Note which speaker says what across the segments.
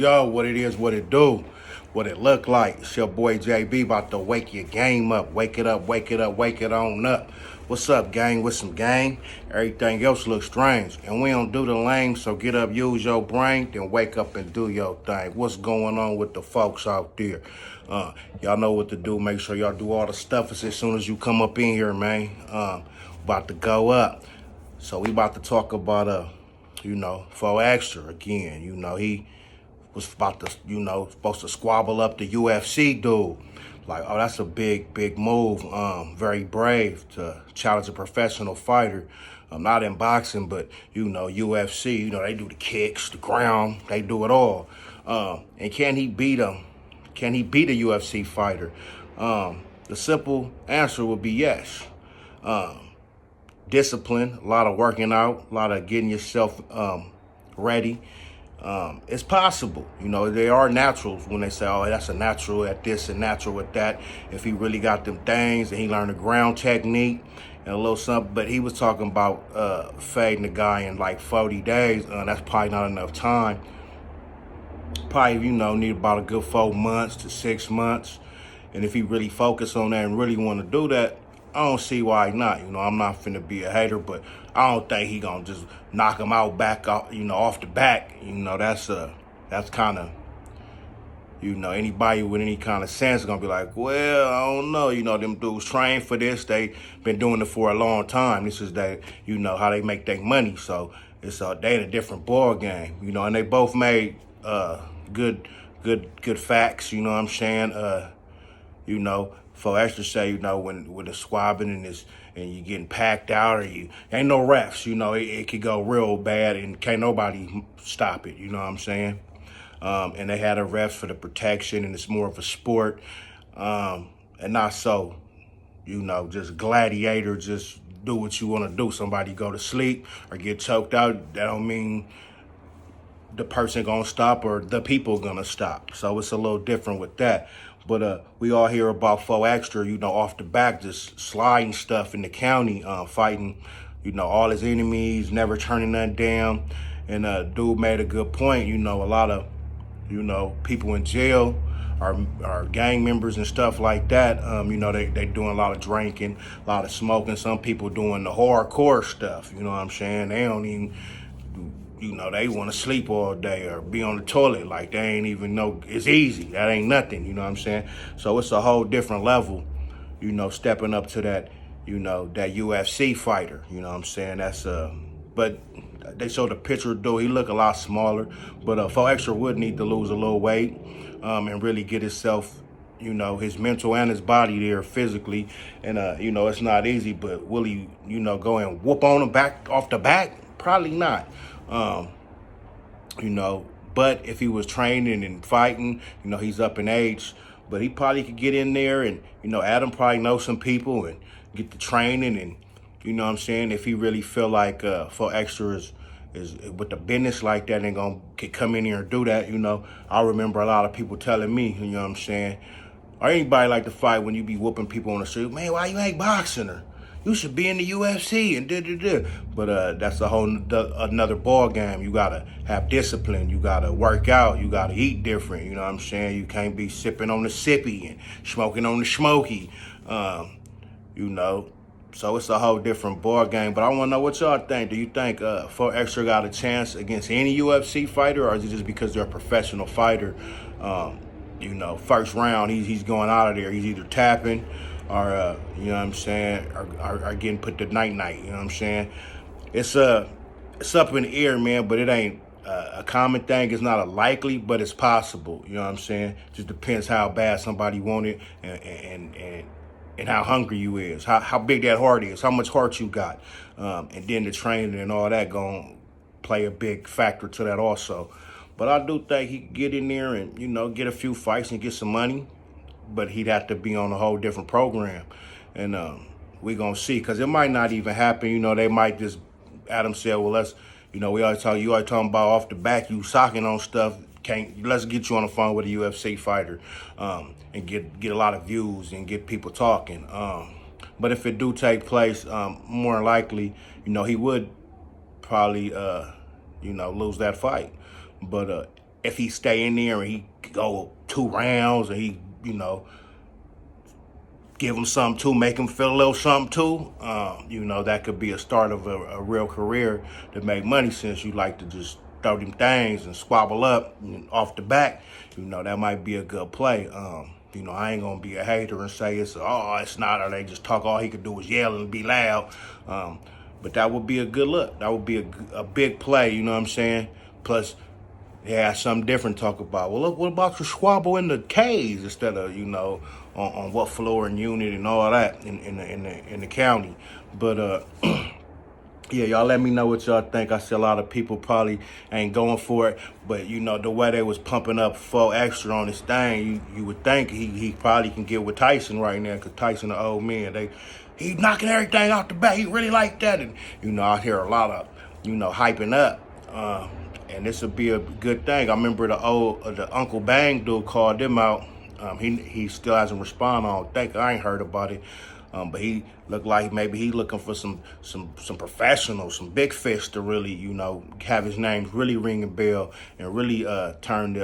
Speaker 1: Yo, what it is, what it do, what it look like. It's your boy JB about to wake your game up. Wake it up, wake it up, wake it on up. What's up, gang? With some gang? Everything else looks strange. And we don't do the lame, so get up, use your brain, then wake up and do your thing. What's going on with the folks out there? Y'all know what to do. Make sure y'all do all the stuff as soon as you come up in here, man. About to go up. So we about to talk about, Fo Extra again. He was about to, supposed to squabble up the UFC dude. Like, oh, that's a big move. Very brave to challenge a professional fighter. Not in boxing, but, UFC, they do the kicks, the ground, they do it all. And can he beat him? Can he beat a UFC fighter? The simple answer would be yes. Discipline, a lot of working out, a lot of getting yourself ready. It's possible. They are naturals when they say, oh, that's a natural at this and natural at that. If he really got them things and he learned the ground technique and a little something. But he was talking about fading the guy in like 40 days. That's probably not enough time. Probably, need about a good 4 months to 6 months. And if he really focus on that and really want to do that, I don't see why not. I'm not finna be a hater, but I don't think he gonna just knock him out back off, off the back. That's kind of, anybody with any kind of sense is gonna be like, well, I don't know. Them dudes train for this. They been doing it for a long time. This is how they make their money. So it's they in a different ball game. And they both made good facts. You know what I'm saying? Fo Extra say, when the squabbing and you getting packed out or you ain't no refs, it could go real bad and can't nobody stop it, you know what I'm saying? And they had a refs for the protection and it's more of a sport. And not so, just gladiator, just do what you want to do. Somebody go to sleep or get choked out, that don't mean the person gonna stop or the people gonna stop. So it's a little different with that. But we all hear about Fo Extra, off the back, just sliding stuff in the county, fighting, all his enemies, never turning nothing down. And dude made a good point. A lot of, people in jail are gang members and stuff like that. They doing a lot of drinking, a lot of smoking. Some people doing the hardcore stuff. You know what I'm saying? They don't even. They want to sleep all day or be on the toilet. Like, they ain't even know it's easy. That ain't nothing, you know what I'm saying? So it's a whole different level, stepping up to that, that UFC fighter, you know what I'm saying? That's, but they showed the picture, dude. He look a lot smaller, but Fo Extra would need to lose a little weight and really get himself, his mental and his body there physically. And, it's not easy, but will he, go and whoop on him back off the back? Probably not. But if he was training and fighting, he's up in age, but he probably could get in there and, Adam probably knows some people and get the training and, if he really feel like, Fo Extra is with the business like that and gonna come in here and do that, I remember a lot of people telling me, or anybody like to fight when you be whooping people on the street, man, why you ain't boxing her? You should be in the UFC and da. But that's a whole another ball game. You gotta have discipline. You gotta work out. You gotta eat different. You know what I'm saying? You can't be sipping on the sippy and smoking on the smoky. So it's a whole different ball game. But I wanna know what y'all think. Do you think Fo Extra got a chance against any UFC fighter, or is it just because they're a professional fighter? First round, he's going out of there. He's either tapping or, are getting put to night, you know what I'm saying? It's up in the air, man, but it ain't a common thing. It's not a likely, but it's possible, you know what I'm saying? Just depends how bad somebody want it and how hungry you is, how big that heart is, how much heart you got. And then the training and all that gonna play a big factor to that also. But I do think he could get in there and, get a few fights and get some money. But he'd have to be on a whole different program. And we're going to see, because it might not even happen. They might just, Adam said, well, let's, you always talking about off the back, you socking on stuff. Let's get you on the phone with a UFC fighter and get a lot of views and get people talking. But if it do take place, more likely, he would probably, lose that fight. But if he stay in there and he go 2 rounds and he, give him something too, make him feel a little something too, that could be a start of a real career to make money, since you like to just throw them things and squabble up off the back. That might be a good play. I ain't gonna be a hater and say it's not, or they just talk, all he could do is yell and be loud. But that would be a good look. That would be a big play, you know what I'm saying? Plus, yeah, something different to talk about. Well, look, what about your squabble in the K's instead of, on what floor and unit and all that in the county. But yeah, y'all let me know what y'all think. I see a lot of people probably ain't going for it, but the way they was pumping up 4 extra on this thing, you would think he probably can get with Tyson right now, because Tyson, the old man, he knocking everything out the back. He really like that, and I hear a lot of hyping up. And this would be a good thing. I remember the Uncle Bang dude called him out. He still hasn't responded. I don't think. I ain't heard about it. But he looked like maybe he looking for some professionals, some big fish to really, have his name really ring a bell and really turn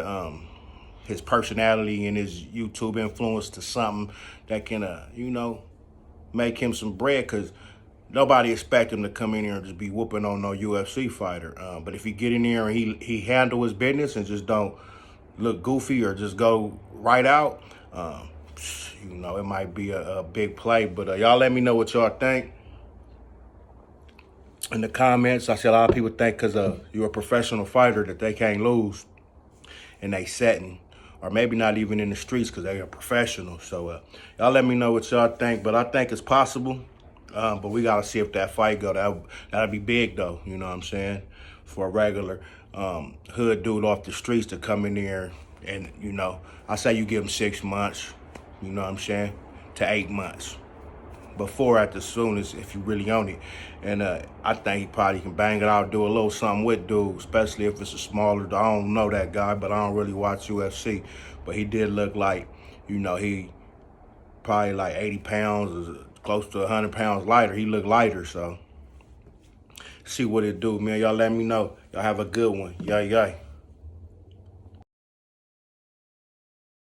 Speaker 1: his personality and his YouTube influence to something that can, make him some bread, because nobody expect him to come in here and just be whooping on no UFC fighter. But if he get in there and he handle his business and just don't look goofy or just go right out, it might be a big play. But y'all let me know what y'all think in the comments. I see a lot of people think because you're a professional fighter that they can't lose in they setting, or maybe not even in the streets because they are professional. So y'all let me know what y'all think. But I think it's possible. But we got to see if that fight go. That'll be big, though, you know what I'm saying, for a regular hood dude off the streets to come in there. And, I say you give him 6 months, you know what I'm saying, to 8 months. Before, at the soonest, if you really own it. And I think he probably can bang it out, do a little something with dude, especially if it's a smaller dude. I don't know that guy, but I don't really watch UFC. But he did look like, he probably like 80 pounds or close to 100 pounds lighter. He looked lighter, so see what it do, man. Y'all let me know. Y'all have a good one. Yay, yay.